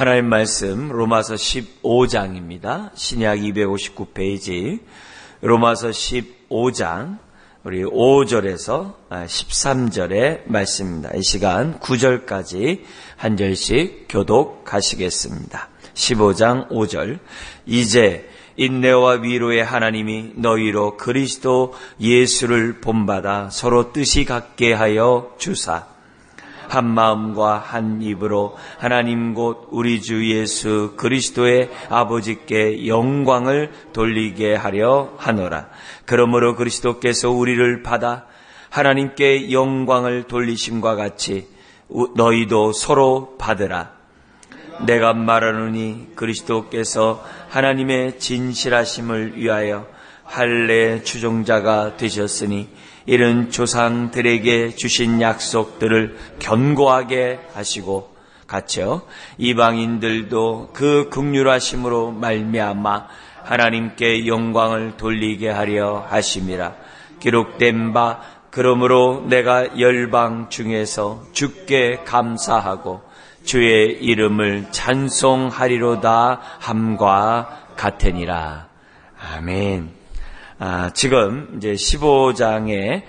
하나님 말씀 로마서 15장입니다. 신약 259페이지 로마서 15장 우리 5절에서 13절의 말씀입니다. 이 시간 9절까지 한 절씩 교독하시겠습니다. 15장 5절 이제 인내와 위로의 하나님이 너희로 그리스도 예수를 본받아 서로 뜻이 같게 하여 주사 한 마음과 한 입으로 하나님 곧 우리 주 예수 그리스도의 아버지께 영광을 돌리게 하려 하노라. 그러므로 그리스도께서 우리를 받아 하나님께 영광을 돌리심과 같이 너희도 서로 받으라. 내가 말하노니 그리스도께서 하나님의 진실하심을 위하여 할례 추종자가 되셨으니 이는 조상들에게 주신 약속들을 견고하게 하시고 같이요 이방인들도 그 긍휼하심으로 말미암아 하나님께 영광을 돌리게 하려 하심이라. 기록된 바 그러므로 내가 열방 중에서 주께 감사하고 주의 이름을 찬송하리로다 함과 같으니라. 아멘. 지금 이제 15장에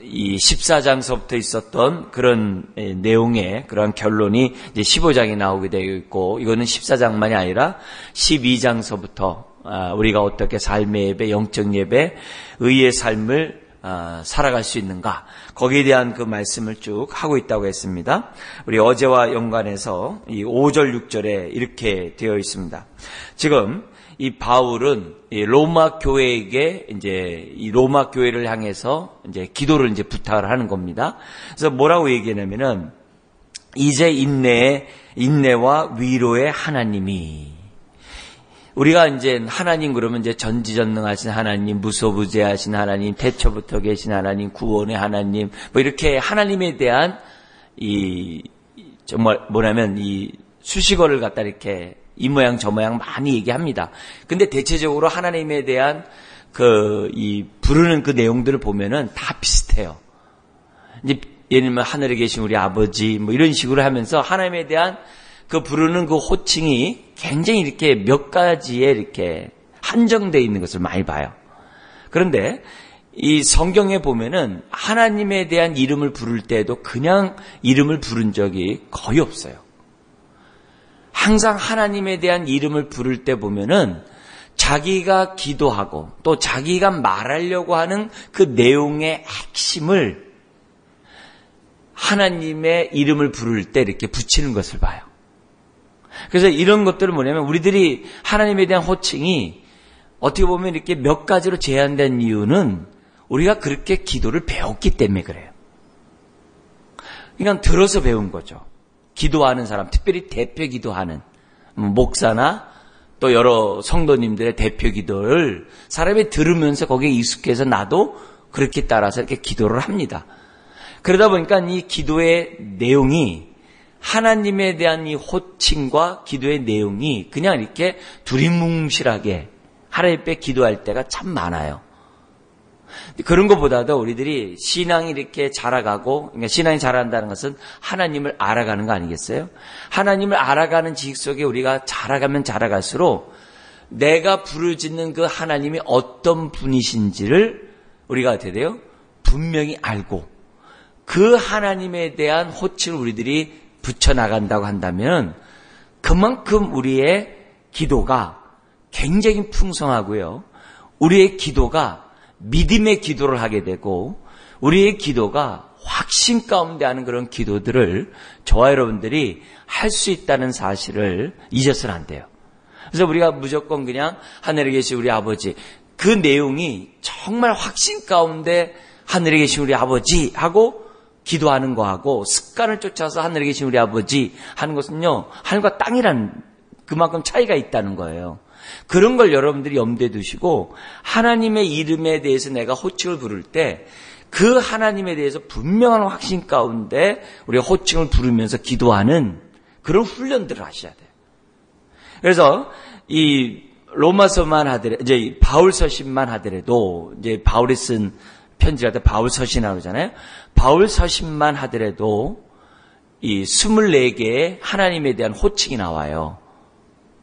이 14장서부터 있었던 그런 내용의 그런 결론이 이제 15장에 나오게 되어 있고, 이거는 14장만이 아니라 12장서부터 우리가 어떻게 삶의 예배, 영적 예배, 의의 삶을 살아갈 수 있는가, 거기에 대한 그 말씀을 쭉 하고 있다고 했습니다. 우리 어제와 연관해서 이 5절 6절에 이렇게 되어 있습니다. 지금 이 바울은 이 로마 교회에게 이제 이 로마 교회를 향해서 이제 기도를 이제 부탁을 하는 겁니다. 그래서 뭐라고 얘기하냐면은 이제 인내와 위로의 하나님이, 우리가 이제 하나님 그러면 이제 전지전능하신 하나님, 무소부재하신 하나님, 태초부터 계신 하나님, 구원의 하나님, 뭐 이렇게 하나님에 대한 이 정말 뭐냐면 이 수식어를 갖다 이렇게 이 모양 저 모양 많이 얘기합니다. 근데 대체적으로 하나님에 대한 이 부르는 그 내용들을 보면은 다 비슷해요. 이제 예를 들면 하늘에 계신 우리 아버지 뭐 이런 식으로 하면서 하나님에 대한 그 부르는 그 호칭이 굉장히 이렇게 몇 가지에 이렇게 한정되어 있는 것을 많이 봐요. 그런데 이 성경에 보면은 하나님에 대한 이름을 부를 때도 그냥 이름을 부른 적이 거의 없어요. 항상 하나님에 대한 이름을 부를 때 보면은 자기가 기도하고 또 자기가 말하려고 하는 그 내용의 핵심을 하나님의 이름을 부를 때 이렇게 붙이는 것을 봐요. 그래서 이런 것들은 뭐냐면 우리들이 하나님에 대한 호칭이 어떻게 보면 이렇게 몇 가지로 제한된 이유는 우리가 그렇게 기도를 배웠기 때문에 그래요. 그냥 들어서 배운 거죠. 기도하는 사람, 특별히 대표 기도하는 목사나 또 여러 성도님들의 대표 기도를 사람이 들으면서 거기에 익숙해서 나도 그렇게 따라서 이렇게 기도를 합니다. 그러다 보니까 이 기도의 내용이 하나님에 대한 이 호칭과 기도의 내용이 그냥 이렇게 두리뭉실하게 하나님 앞에 기도할 때가 참 많아요. 그런 것보다도 우리들이 신앙이 이렇게 자라가고, 그러니까 신앙이 자란다는 것은 하나님을 알아가는 거 아니겠어요? 하나님을 알아가는 지식 속에 우리가 자라가면 자라갈수록 내가 부르짖는 그 하나님이 어떤 분이신지를 우리가 어떻게 돼요? 분명히 알고 그 하나님에 대한 호칭을 우리들이 붙여나간다고 한다면 그만큼 우리의 기도가 굉장히 풍성하고요. 우리의 기도가 믿음의 기도를 하게 되고 우리의 기도가 확신 가운데 하는 그런 기도들을 저와 여러분들이 할 수 있다는 사실을 잊어서는 안 돼요. 그래서 우리가 무조건 그냥 하늘에 계신 우리 아버지, 그 내용이 정말 확신 가운데 하늘에 계신 우리 아버지 하고 기도하는 거하고 습관을 쫓아서 하늘에 계신 우리 아버지 하는 것은요, 하늘과 땅이란 그만큼 차이가 있다는 거예요. 그런 걸 여러분들이 염두에 두시고 하나님의 이름에 대해서 내가 호칭을 부를 때 그 하나님에 대해서 분명한 확신 가운데 우리가 호칭을 부르면서 기도하는 그런 훈련들을 하셔야 돼요. 그래서 이 로마서만 하더라도, 이제 바울 서신만 하더라도, 이제 바울이 쓴 편지가 바울 서신이라고 하잖아요. 바울 서신만 하더라도 이 24개의 하나님에 대한 호칭이 나와요.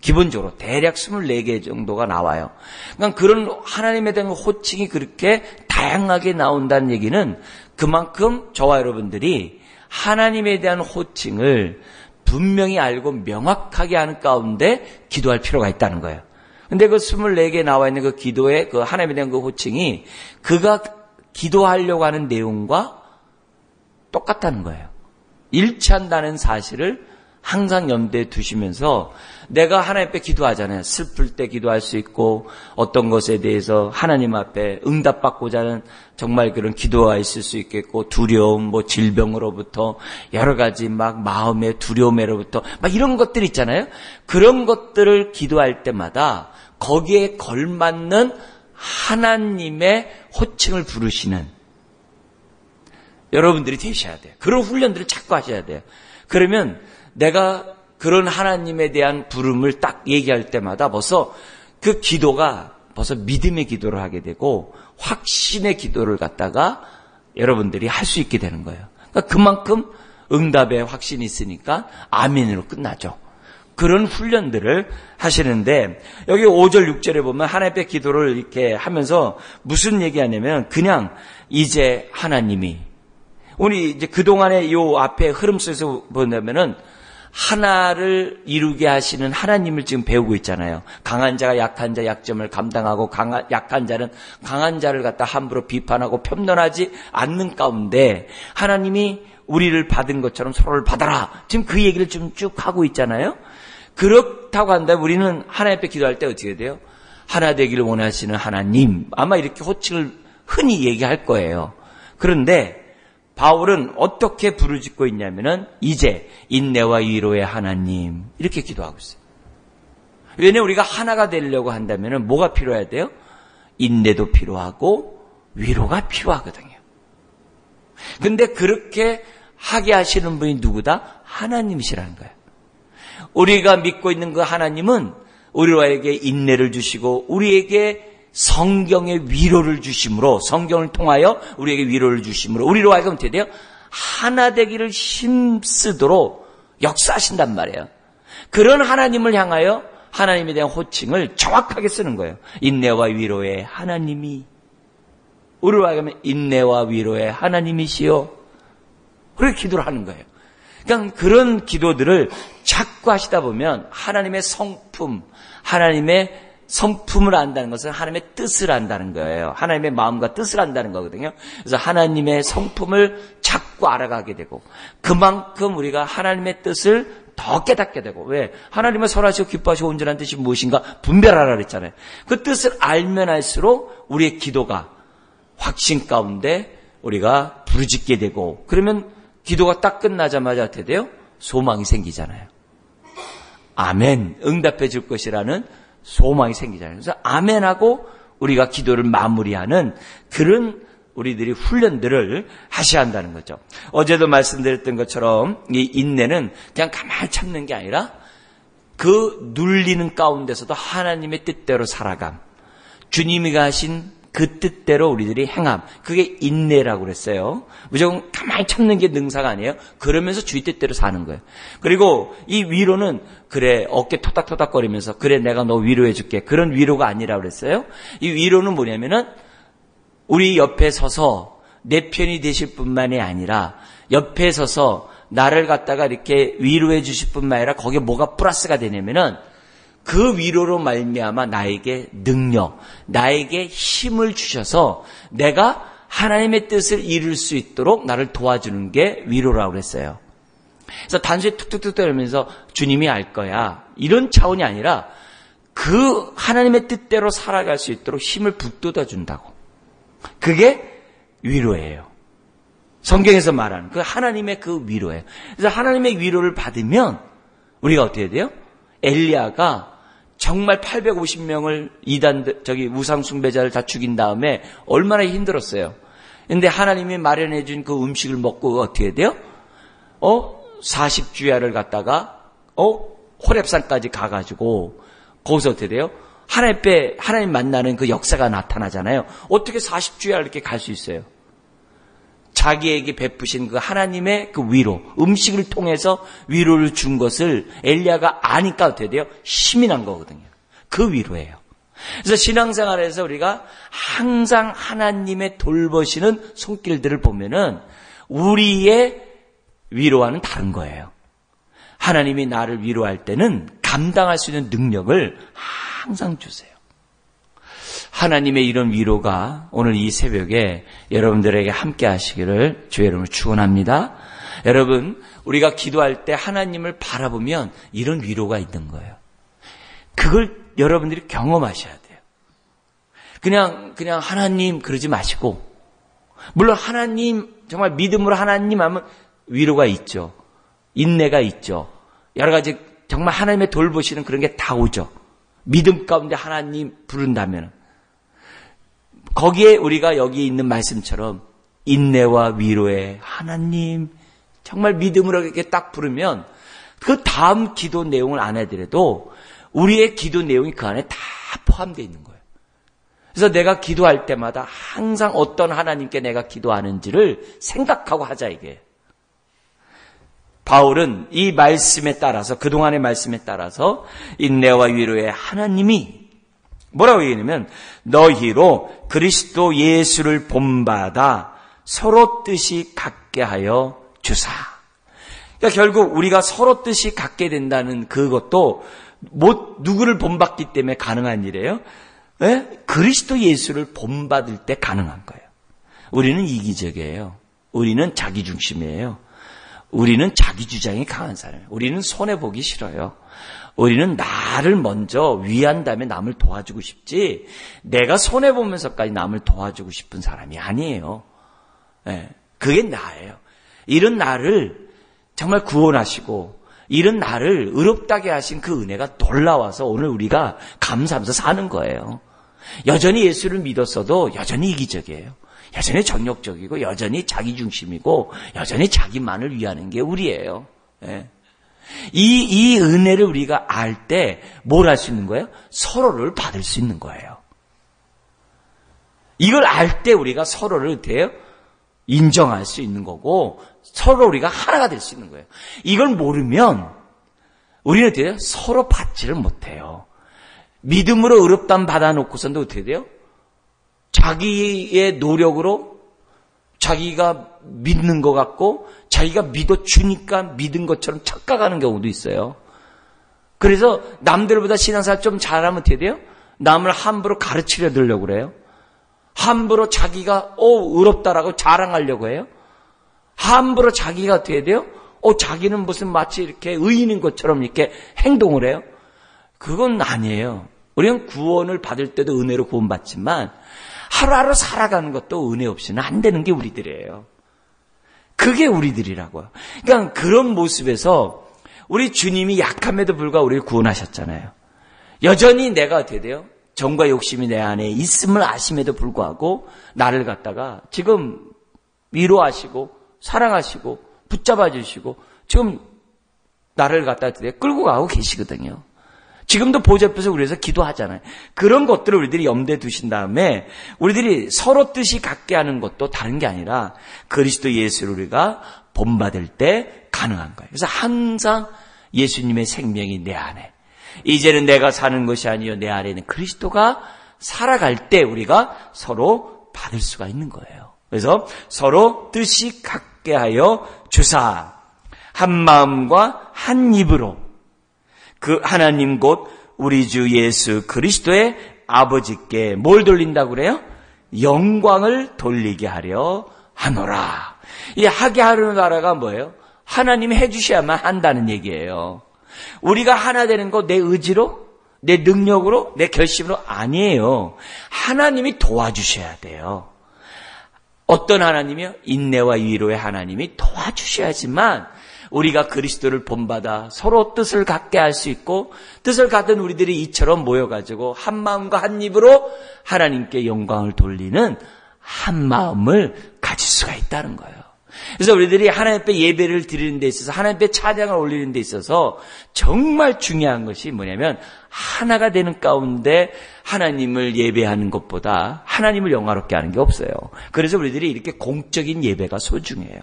기본적으로 대략 24개 정도가 나와요. 그러니까 그런 하나님에 대한 호칭이 그렇게 다양하게 나온다는 얘기는 그만큼 저와 여러분들이 하나님에 대한 호칭을 분명히 알고 명확하게 하는 가운데 기도할 필요가 있다는 거예요. 근데 그 24개 나와 있는 그 기도의 그 하나님에 대한 그 호칭이 그가 기도하려고 하는 내용과 똑같다는 거예요. 일치한다는 사실을 항상 염두에 두시면서 내가 하나님 앞에 기도하잖아요. 슬플 때 기도할 수 있고 어떤 것에 대해서 하나님 앞에 응답받고자 하는 정말 그런 기도가 있을 수 있겠고 두려움, 질병으로부터 여러 가지 막 마음의 두려움으로부터 막 이런 것들 있잖아요. 그런 것들을 기도할 때마다 거기에 걸맞는 하나님의 호칭을 부르시는 여러분들이 되셔야 돼요. 그런 훈련들을 자꾸 하셔야 돼요. 그러면 내가 그런 하나님에 대한 부름을 딱 얘기할 때마다 벌써 그 기도가 벌써 믿음의 기도를 하게 되고 확신의 기도를 갖다가 여러분들이 할 수 있게 되는 거예요. 그러니까 그만큼 응답의 확신이 있으니까 아멘으로 끝나죠. 그런 훈련들을 하시는데 여기 5절 6절에 보면 하나님 앞에 기도를 이렇게 하면서 무슨 얘기하냐면 그냥 이제 하나님이 우리 이제 그동안의 요 앞에 흐름 속에서 본다면은 하나를 이루게 하시는 하나님을 지금 배우고 있잖아요. 강한 자가 약한 자 약점을 감당하고 약한 자는 강한 자를 갖다 함부로 비판하고 편론하지 않는 가운데 하나님이 우리를 받은 것처럼 서로를 받아라. 지금 그 얘기를 좀 쭉 하고 있잖아요. 그렇다고 한다면 우리는 하나님 앞에 기도할 때 어떻게 돼요? 하나 되기를 원하시는 하나님. 아마 이렇게 호칭을 흔히 얘기할 거예요. 그런데 바울은 어떻게 부르짖고 있냐면은 이제 인내와 위로의 하나님 이렇게 기도하고 있어요. 왜냐하면 우리가 하나가 되려고 한다면은 뭐가 필요해야 돼요? 인내도 필요하고 위로가 필요하거든요. 근데 그렇게 하게 하시는 분이 누구다? 하나님이시라는 거예요. 우리가 믿고 있는 그 하나님은 우리에게 인내를 주시고 우리에게 성경의 위로를 주심으로 성경을 통하여 우리에게 위로를 주심으로 우리로 하여금 어떻게 돼요? 하나 되기를 힘쓰도록 역사하신단 말이에요. 그런 하나님을 향하여 하나님에 대한 호칭을 정확하게 쓰는 거예요. 인내와 위로의 하나님이 우리로 하여금 인내와 위로의 하나님이시여 그렇게 기도를 하는 거예요. 그러니까 그런 기도들을 자꾸 하시다 보면 하나님의 성품, 하나님의 성품을 안다는 것은 하나님의 뜻을 안다는 거예요. 하나님의 마음과 뜻을 안다는 거거든요. 그래서 하나님의 성품을 자꾸 알아가게 되고 그만큼 우리가 하나님의 뜻을 더 깨닫게 되고 왜? 하나님의 선하시고 기뻐하시고 온전한 뜻이 무엇인가 분별하라 그랬잖아요. 그 뜻을 알면 알수록 우리의 기도가 확신 가운데 우리가 부르짖게 되고 그러면 기도가 딱 끝나자마자 어떻게 돼요? 소망이 생기잖아요. 아멘, 응답해 줄 것이라는 소망이 생기잖아요. 그래서 아멘하고 우리가 기도를 마무리하는 그런 우리들이 훈련들을 하셔야 한다는 거죠. 어제도 말씀드렸던 것처럼 이 인내는 그냥 가만히 참는 게 아니라 그 눌리는 가운데서도 하나님의 뜻대로 살아감. 주님이 가신 그 뜻대로 우리들이 행함. 그게 인내라고 그랬어요. 무조건 가만히 참는 게 능사가 아니에요. 그러면서 주의 뜻대로 사는 거예요. 그리고 이 위로는 그래 어깨 토닥토닥거리면서 그래 내가 너 위로해 줄게. 그런 위로가 아니라고 그랬어요. 이 위로는 뭐냐면은 우리 옆에 서서 내 편이 되실 뿐만이 아니라 옆에 서서 나를 갖다가 이렇게 위로해 주실 뿐만 아니라 거기에 뭐가 플러스가 되냐면은 그 위로로 말미암아 나에게 능력, 나에게 힘을 주셔서 내가 하나님의 뜻을 이룰 수 있도록 나를 도와주는 게 위로라고 그랬어요. 그래서 단순히 툭툭툭 떨면서 주님이 알 거야. 이런 차원이 아니라 그 하나님의 뜻대로 살아갈 수 있도록 힘을 북돋아 준다고. 그게 위로예요. 성경에서 말하는 그 하나님의 그 위로예요. 그래서 하나님의 위로를 받으면 우리가 어떻게 돼요? 엘리야가 정말 850명을 우상 숭배자를 다 죽인 다음에 얼마나 힘들었어요. 근데 하나님이 마련해 준 그 음식을 먹고 어떻게 돼요? 40주야를 갖다가 호렙산까지 가가지고 거기서 어떻게 돼요? 하나님 만나는 그 역사가 나타나잖아요. 어떻게 40주야 이렇게 갈 수 있어요? 자기에게 베푸신 그 하나님의 그 위로, 음식을 통해서 위로를 준 것을 엘리야가 아니까 어떻게 돼요? 힘이 난 거거든요. 그 위로예요. 그래서 신앙생활에서 우리가 항상 하나님의 돌보시는 손길들을 보면은 우리의 위로와는 다른 거예요. 하나님이 나를 위로할 때는 감당할 수 있는 능력을 항상 주세요. 하나님의 이런 위로가 오늘 이 새벽에 여러분들에게 함께 하시기를 주의 이름으로 축원합니다. 여러분, 우리가 기도할 때 하나님을 바라보면 이런 위로가 있는 거예요. 그걸 여러분들이 경험하셔야 돼요. 그냥 하나님 그러지 마시고, 물론 하나님, 정말 믿음으로 하나님 하면 위로가 있죠. 인내가 있죠. 여러 가지 정말 하나님의 돌보시는 그런 게 다 오죠. 믿음 가운데 하나님 부른다면. 거기에 우리가 여기 있는 말씀처럼 인내와 위로의 하나님, 정말 믿음으로 이렇게 딱 부르면 그 다음 기도 내용을 안 해더라도 우리의 기도 내용이 그 안에 다 포함되어 있는 거예요. 그래서 내가 기도할 때마다 항상 어떤 하나님께 내가 기도하는지를 생각하고 하자, 이게. 바울은 이 말씀에 따라서, 그동안의 말씀에 따라서 인내와 위로의 하나님이 뭐라고 얘기하냐면 너희로 그리스도 예수를 본받아 서로 뜻이 같게 하여 주사. 그러니까 결국 우리가 서로 뜻이 같게 된다는 그것도 누구를 본받기 때문에 가능한 일이에요. 네? 그리스도 예수를 본받을 때 가능한 거예요. 우리는 이기적이에요. 우리는 자기중심이에요. 우리는 자기 주장이 강한 사람이에요. 우리는 손해보기 싫어요. 우리는 나를 먼저 위한 다음에 남을 도와주고 싶지, 내가 손해보면서까지 남을 도와주고 싶은 사람이 아니에요. 네, 그게 나예요. 이런 나를 정말 구원하시고 이런 나를 의롭다게 하신 그 은혜가 놀라워서 오늘 우리가 감사하면서 사는 거예요. 여전히 예수를 믿었어도 여전히 이기적이에요. 여전히 정욕적이고 여전히 자기중심이고 여전히 자기만을 위하는 게 우리예요. 네. 이 은혜를 우리가 알 때 뭘 할 수 있는 거예요? 서로를 받을 수 있는 거예요. 이걸 알 때 우리가 서로를 어떻게 해요? 인정할 수 있는 거고 서로 우리가 하나가 될 수 있는 거예요. 이걸 모르면 우리는 어떻게 돼요? 서로 받지를 못해요. 믿음으로 의롭다함 받아놓고서도 어떻게 돼요? 자기의 노력으로 자기가 믿는 것 같고 자기가 믿어주니까 믿은 것처럼 착각하는 경우도 있어요. 그래서 남들보다 신앙생활 좀 잘하면 어떻게 돼요? 남을 함부로 가르치려 들려고 그래요. 함부로 자기가 의롭다라고 자랑하려고 해요. 함부로 자기가 어떻게 돼요? 자기는 무슨 마치 이렇게 의인인 것처럼 이렇게 행동을 해요. 그건 아니에요. 우리는 구원을 받을 때도 은혜로 구원받지만 하루하루 살아가는 것도 은혜 없이는 안 되는 게 우리들이에요. 그게 우리들이라고요. 그러니까 그런 모습에서 우리 주님이 약함에도 불구하고 우리를 구원하셨잖아요. 여전히 내가 어떻게 돼요? 정과 욕심이 내 안에 있음을 아심에도 불구하고 나를 갖다가 지금 위로하시고 사랑하시고 붙잡아 주시고 지금 나를 갖다 끌고 가고 계시거든요. 지금도 보좌 앞에서 우리에서 기도하잖아요. 그런 것들을 우리들이 염두에 두신 다음에 우리들이 서로 뜻이 같게 하는 것도 다른 게 아니라 그리스도 예수를 우리가 본받을 때 가능한 거예요. 그래서 항상 예수님의 생명이 내 안에, 이제는 내가 사는 것이 아니요 내 안에는 그리스도가 살아갈 때 우리가 서로 받을 수가 있는 거예요. 그래서 서로 뜻이 같게 하여 주사, 한 마음과 한 입으로 그 하나님 곧 우리 주 예수 그리스도의 아버지께 뭘 돌린다고 그래요? 영광을 돌리게 하려 하노라. 이 하게 하노라가 뭐예요? 하나님이 해주셔야만 한다는 얘기예요. 우리가 하나 되는 거 내 의지로, 내 능력으로, 내 결심으로 아니에요. 하나님이 도와주셔야 돼요. 어떤 하나님이요? 인내와 위로의 하나님이 도와주셔야지만 우리가 그리스도를 본받아 서로 뜻을 갖게 할 수 있고, 뜻을 갖던 우리들이 이처럼 모여가지고 한 마음과 한 입으로 하나님께 영광을 돌리는 한 마음을 가질 수가 있다는 거예요. 그래서 우리들이 하나님 앞에 예배를 드리는 데 있어서 하나님 앞에 찬양을 올리는 데 있어서 정말 중요한 것이 뭐냐면 하나가 되는 가운데 하나님을 예배하는 것보다 하나님을 영화롭게 하는 게 없어요. 그래서 우리들이 이렇게 공적인 예배가 소중해요.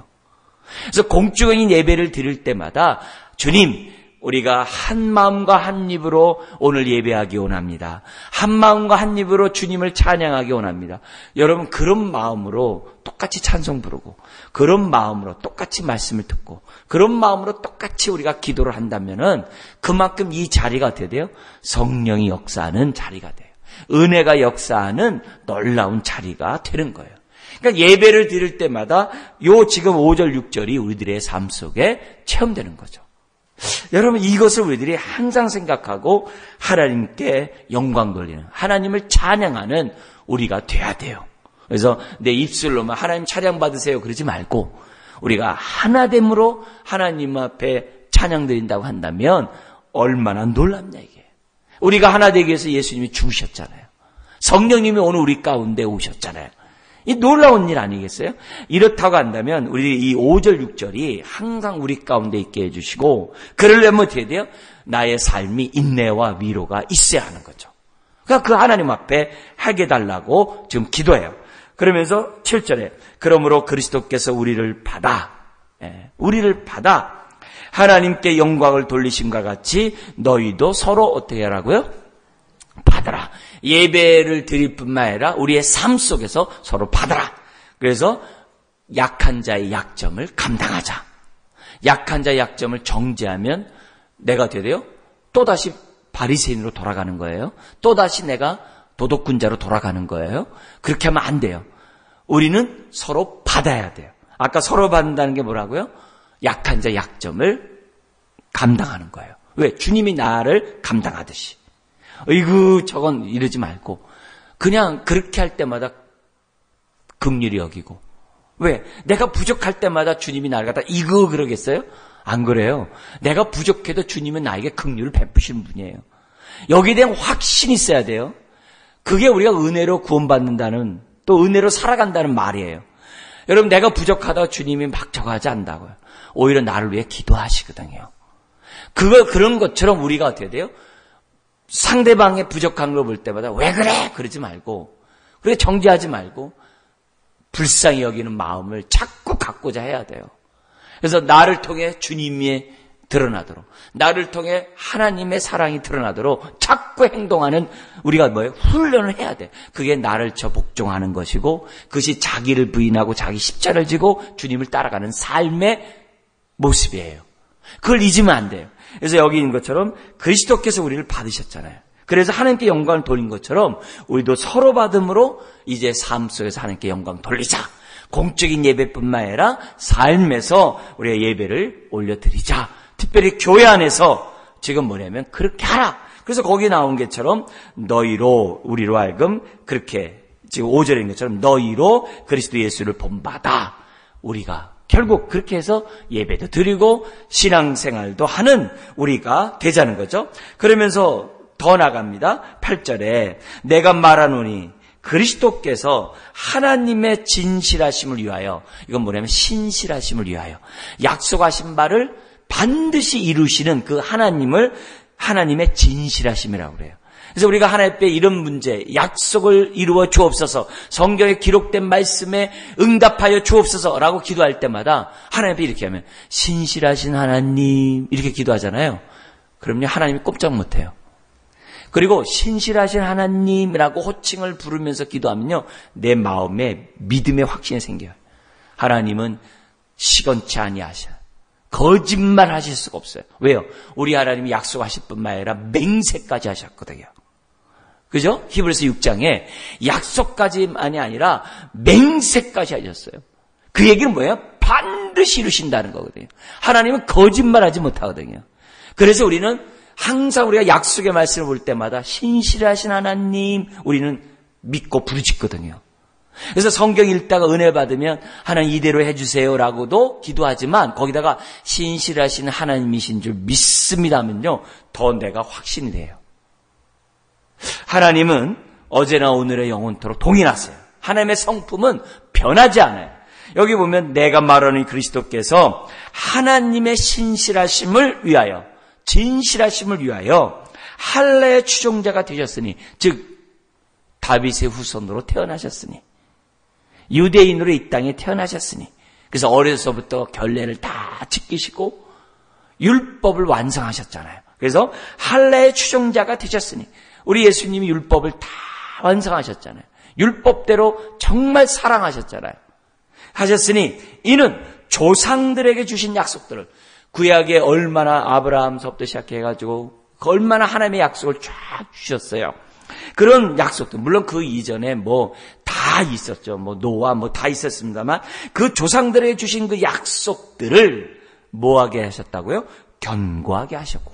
그래서 공적인 예배를 드릴 때마다 주님, 우리가 한 마음과 한 입으로 오늘 예배하기 원합니다. 한 마음과 한 입으로 주님을 찬양하기 원합니다. 여러분, 그런 마음으로 똑같이 찬송 부르고, 그런 마음으로 똑같이 말씀을 듣고, 그런 마음으로 똑같이 우리가 기도를 한다면은 그만큼 이 자리가 어떻게 돼요? 성령이 역사하는 자리가 돼요. 은혜가 역사하는 놀라운 자리가 되는 거예요. 그러니까 예배를 드릴 때마다 요 지금 5절, 6절이 우리들의 삶 속에 체험되는 거죠. 여러분, 이것을 우리들이 항상 생각하고 하나님께 영광 돌리는, 하나님을 찬양하는 우리가 돼야 돼요. 그래서 내 입술로만 하나님 찬양 받으세요 그러지 말고 우리가 하나됨으로 하나님 앞에 찬양 드린다고 한다면 얼마나 놀랍냐 이게. 우리가 하나 되기 위해서 예수님이 죽으셨잖아요. 성령님이 오늘 우리 가운데 오셨잖아요. 이 놀라운 일 아니겠어요? 이렇다고 한다면 우리 이 5절 6절이 항상 우리 가운데 있게 해주시고, 그러려면 어떻게 돼요? 나의 삶이 인내와 위로가 있어야 하는 거죠. 그러니까 그 하나님 앞에 하게 해달라고 지금 기도해요. 그러면서 7절에 그러므로 그리스도께서 우리를 받아 하나님께 영광을 돌리심과 같이 너희도 서로 어떻게 하라고요? 받아라. 예배를 드릴 뿐만 아니라 우리의 삶 속에서 서로 받아라. 그래서 약한 자의 약점을 감당하자. 약한 자의 약점을 정죄하면 내가 어떻게 돼요? 또다시 바리새인으로 돌아가는 거예요. 또다시 내가 도덕군자로 돌아가는 거예요. 그렇게 하면 안 돼요. 우리는 서로 받아야 돼요. 아까 서로 받는다는 게 뭐라고요? 약한 자의 약점을 감당하는 거예요. 왜? 주님이 나를 감당하듯이. 어이구 저건 이러지 말고 그냥 그렇게 할 때마다 긍휼히 여기고. 왜? 내가 부족할 때마다 주님이 나를 갖다 이거 그러겠어요? 안 그래요. 내가 부족해도 주님은 나에게 긍휼을 베푸시는 분이에요. 여기에 대한 확신이 있어야 돼요. 그게 우리가 은혜로 구원받는다는, 또 은혜로 살아간다는 말이에요. 여러분, 내가 부족하다고 주님이 막 저거 하지 않는다고요. 오히려 나를 위해 기도하시거든요. 그런 것처럼 우리가 어떻게 돼요? 상대방의 부족한 걸 볼 때마다 왜 그래? 그러지 말고, 그렇게 정죄하지 말고 불쌍히 여기는 마음을 자꾸 갖고자 해야 돼요. 그래서 나를 통해 주님이 드러나도록, 나를 통해 하나님의 사랑이 드러나도록 자꾸 행동하는 우리가 뭐예요? 훈련을 해야 돼. 그게 나를 복종하는 것이고, 그것이 자기를 부인하고 자기 십자를 지고 주님을 따라가는 삶의 모습이에요. 그걸 잊으면 안 돼요. 그래서 여기 있는 것처럼 그리스도께서 우리를 받으셨잖아요. 그래서 하나님께 영광을 돌린 것처럼 우리도 서로 받음으로 이제 삶 속에서 하나님께 영광 돌리자. 공적인 예배뿐만 아니라 삶에서 우리가 예배를 올려드리자. 특별히 교회 안에서 지금 뭐냐면 그렇게 하라. 그래서 거기 나온 것처럼 너희로, 우리로 하여금 그렇게, 지금 5절에 있는 것처럼 너희로 그리스도 예수를 본받아. 우리가 결국 그렇게 해서 예배도 드리고 신앙생활도 하는 우리가 되자는 거죠. 그러면서 더 나갑니다. 8절에 내가 말하노니 그리스도께서 하나님의 진실하심을 위하여, 이건 뭐냐면 신실하심을 위하여 약속하신 바를 반드시 이루시는 그 하나님을 하나님의 진실하심이라고 그래요. 그래서 우리가 하나님 앞에 이런 문제, 약속을 이루어 주옵소서, 성경에 기록된 말씀에 응답하여 주옵소서라고 기도할 때마다 하나님 앞에 이렇게 하면 신실하신 하나님 이렇게 기도하잖아요. 그럼요, 하나님이 꼼짝 못해요. 그리고 신실하신 하나님이라고 호칭을 부르면서 기도하면요, 내 마음에 믿음의 확신이 생겨요. 하나님은 시건치 아니하셔. 거짓말 하실 수가 없어요. 왜요? 우리 하나님이 약속하실 뿐만 아니라 맹세까지 하셨거든요. 그죠? 히브리서 6장에 약속까지만이 아니라 맹세까지 하셨어요. 그 얘기는 뭐예요? 반드시 이루신다는 거거든요. 하나님은 거짓말하지 못하거든요. 그래서 우리는 항상 우리가 약속의 말씀을 볼 때마다 신실하신 하나님 우리는 믿고 부르짖거든요. 그래서 성경 읽다가 은혜 받으면 하나님 이대로 해주세요라고도 기도하지만 거기다가 신실하신 하나님이신 줄 믿습니다 하면요, 더 내가 확신이 돼요. 하나님은 어제나 오늘의 영원토록 동일하세요. 하나님의 성품은 변하지 않아요. 여기 보면 내가 말하는 그리스도께서 하나님의 신실하심을 위하여, 진실하심을 위하여 할례의 추종자가 되셨으니, 즉 다윗의 후손으로 태어나셨으니, 유대인으로 이 땅에 태어나셨으니, 그래서 어려서부터 결례를 다 지키시고 율법을 완성하셨잖아요. 그래서 할례의 추종자가 되셨으니, 우리 예수님이 율법을 다 완성하셨잖아요. 율법대로 정말 사랑하셨잖아요. 하셨으니 이는 조상들에게 주신 약속들을, 구약에 얼마나 아브라함서부터 시작해가지고 얼마나 하나님의 약속을 쫙 주셨어요. 그런 약속들, 물론 그 이전에 다 있었죠. 노아 다 있었습니다만, 그 조상들에게 주신 그 약속들을 뭐하게 하셨다고요? 견고하게 하셨고,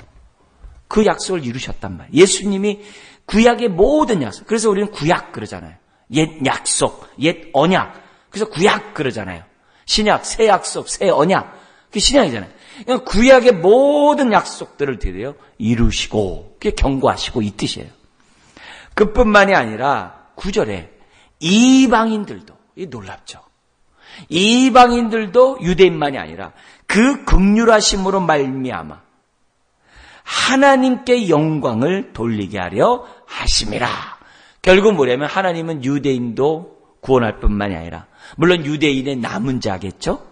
그 약속을 이루셨단 말이에요. 예수님이 구약의 모든 약속, 그래서 우리는 구약 그러잖아요. 옛 약속, 옛 언약, 그래서 구약 그러잖아요. 신약, 새 약속, 새 언약, 그게 신약이잖아요. 그러니까 구약의 모든 약속들을 드디어 이루시고, 그게 견고하시고 이 뜻이에요. 그뿐만이 아니라 9절에 이방인들도, 이 놀랍죠. 이방인들도 유대인만이 아니라 그 긍휼하심으로 말미암아 하나님께 영광을 돌리게 하려 하심이라. 결국 뭐냐면 하나님은 유대인도 구원할 뿐만이 아니라, 물론 유대인의 남은 자겠죠.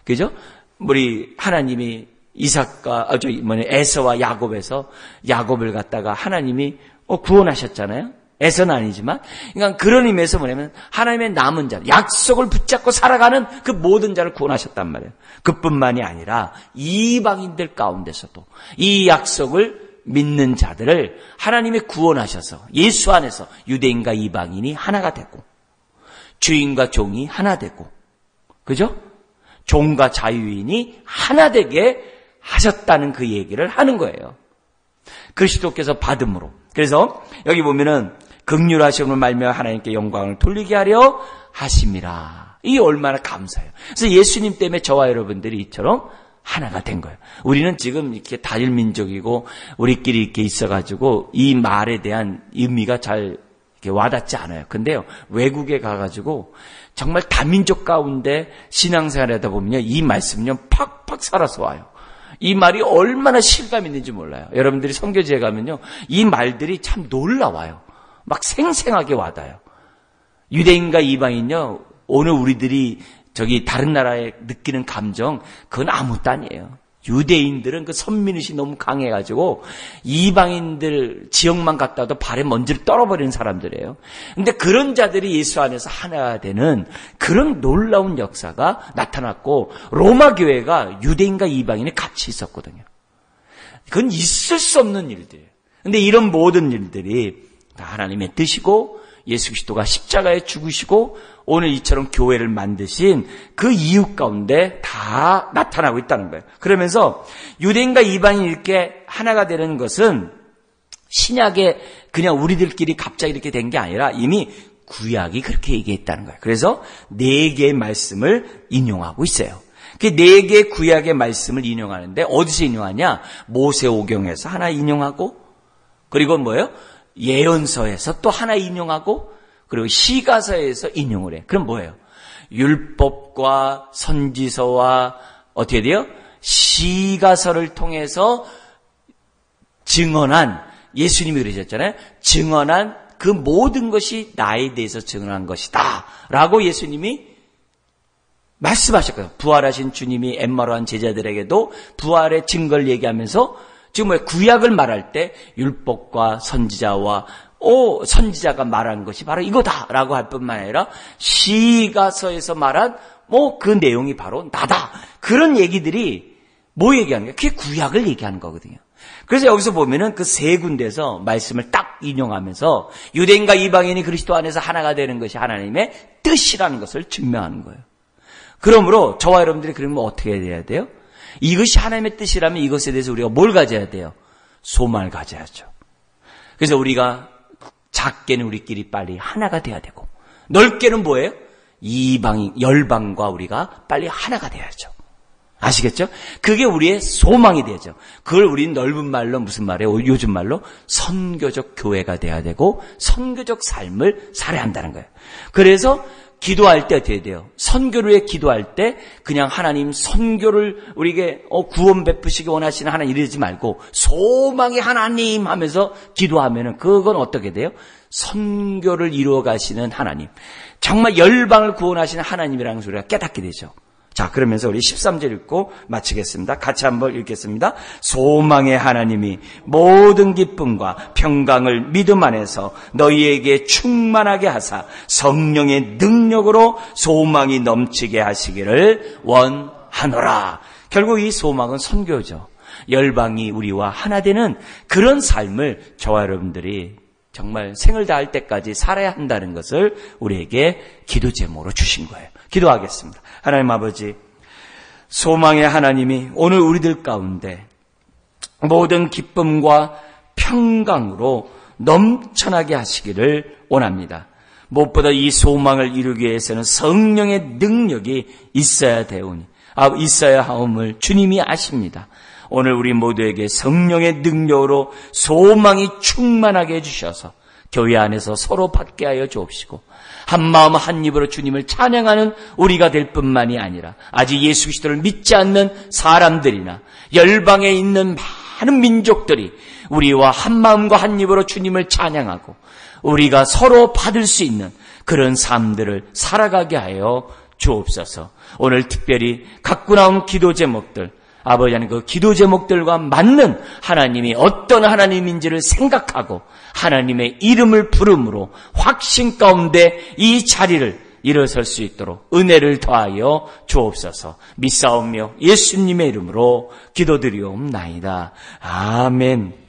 그죠? 우리 하나님이 에서와 야곱에서 야곱을 갖다가 하나님이 구원하셨잖아요. 에서는 아니지만, 그러니까 그런 의미에서 뭐냐면 하나님의 남은 자, 약속을 붙잡고 살아가는 그 모든 자를 구원하셨단 말이에요. 그뿐만이 아니라 이방인들 가운데서도 이 약속을 믿는 자들을 하나님이 구원하셔서 예수 안에서 유대인과 이방인이 하나가 되고, 주인과 종이 하나 되고, 그죠? 종과 자유인이 하나 되게 하셨다는 그 얘기를 하는 거예요. 그리스도께서 받음으로. 그래서 여기 보면은 긍휼하심을 말며 하나님께 영광을 돌리게 하려 하심이라. 이게 얼마나 감사해요. 그래서 예수님 때문에 저와 여러분들이 이처럼 하나가 된 거예요. 우리는 지금 이렇게 다일민족이고 우리끼리 이렇게 있어가지고 이 말에 대한 의미가 잘 이렇게 와닿지 않아요. 근데요, 외국에 가가지고 정말 다민족 가운데 신앙생활하다 보면요, 이 말씀은요 팍팍 살아서 와요. 이 말이 얼마나 실감 있는지 몰라요. 여러분들이 선교지에 가면요, 이 말들이 참 놀라워요. 막 생생하게 와닿아요. 유대인과 이방인요, 오늘 우리들이 다른 나라에 느끼는 감정, 그건 아무것도 아니에요. 유대인들은 그 선민의식이 너무 강해가지고 이방인들 지역만 갔다 와도 발에 먼지를 떨어버리는 사람들이에요. 근데 그런 자들이 예수 안에서 하나가 되는 그런 놀라운 역사가 나타났고, 로마 교회가 유대인과 이방인이 같이 있었거든요. 그건 있을 수 없는 일들이에요. 근데 이런 모든 일들이 다 하나님의 뜻이고, 예수 그리스도가 십자가에 죽으시고 오늘 이처럼 교회를 만드신 그 이유 가운데 다 나타나고 있다는 거예요. 그러면서 유대인과 이방인이 이렇게 하나가 되는 것은 신약에 그냥 우리들끼리 갑자기 이렇게 된 게 아니라 이미 구약이 그렇게 얘기했다는 거예요. 그래서 4개의 말씀을 인용하고 있어요. 그 4개의 구약의 말씀을 인용하는데 어디서 인용하냐? 모세오경에서 하나 인용하고, 그리고 뭐예요? 예언서에서 또 하나 인용하고, 그리고 시가서에서 인용을 해. 그럼 뭐예요? 율법과 선지서와 어떻게 돼요? 시가서를 통해서 증언한, 예수님이 그러셨잖아요. 증언한 그 모든 것이 나에 대해서 증언한 것이다 라고 예수님이 말씀하셨거든요. 부활하신 주님이 엠마로 한 제자들에게도 부활의 증거를 얘기하면서 지금 구약을 말할 때 율법과 선지자와 선지자가 말한 것이 바로 이거다라고 할 뿐만 아니라 시가서에서 말한 그 내용이 바로 나다. 그런 얘기들이 뭐 얘기하는 거예요? 그게 구약을 얘기하는 거거든요. 그래서 여기서 보면은 그 3군데에서 말씀을 딱 인용하면서 유대인과 이방인이 그리스도 안에서 하나가 되는 것이 하나님의 뜻이라는 것을 증명하는 거예요. 그러므로 저와 여러분들이 그러면 어떻게 해야 돼요? 이것이 하나님의 뜻이라면 이것에 대해서 우리가 뭘 가져야 돼요? 소망을 가져야죠. 그래서 우리가 작게는 우리끼리 빨리 하나가 돼야 되고, 넓게는 뭐예요? 이방인, 열방과 우리가 빨리 하나가 돼야죠. 아시겠죠? 그게 우리의 소망이 되죠. 그걸 우리는 넓은 말로 무슨 말이에요? 요즘 말로 선교적 교회가 돼야 되고 선교적 삶을 살아야 한다는 거예요. 그래서 기도할 때 어떻게 돼요? 선교를 위해 기도할 때 그냥 하나님 선교를 우리에게 구원 베푸시기 원하시는 하나님 이러지 말고 소망의 하나님 하면서 기도하면은 그건 어떻게 돼요? 선교를 이루어 가시는 하나님, 정말 열방을 구원하시는 하나님이라는 소리가 깨닫게 되죠. 자, 그러면서 우리 13절 읽고 마치겠습니다. 같이 한번 읽겠습니다. 소망의 하나님이 모든 기쁨과 평강을 믿음 안에서 너희에게 충만하게 하사 성령의 능력으로 소망이 넘치게 하시기를 원하노라. 결국 이 소망은 선교죠. 열방이 우리와 하나 되는 그런 삶을 저와 여러분들이 정말 생을 다할 때까지 살아야 한다는 것을 우리에게 기도 제목으로 주신 거예요. 기도하겠습니다. 하나님 아버지, 소망의 하나님이 오늘 우리들 가운데 모든 기쁨과 평강으로 넘쳐나게 하시기를 원합니다. 무엇보다 이 소망을 이루기 위해서는 성령의 능력이 있어야 있어야 하옴을 주님이 아십니다. 오늘 우리 모두에게 성령의 능력으로 소망이 충만하게 해주셔서 교회 안에서 서로 받게 하여 주옵시고 한마음 한입으로 주님을 찬양하는 우리가 될 뿐만이 아니라 아직 예수 그리스도를 믿지 않는 사람들이나 열방에 있는 많은 민족들이 우리와 한마음과 한입으로 주님을 찬양하고 우리가 서로 받을 수 있는 그런 삶들을 살아가게 하여 주옵소서. 오늘 특별히 갖고 나온 기도 제목들, 아버지 하나님 그 기도 제목들과 맞는 하나님이 어떤 하나님인지를 생각하고 하나님의 이름을 부름으로 확신 가운데 이 자리를 일어설 수 있도록 은혜를 더하여 주옵소서. 믿사오며 예수님의 이름으로 기도드리옵나이다. 아멘.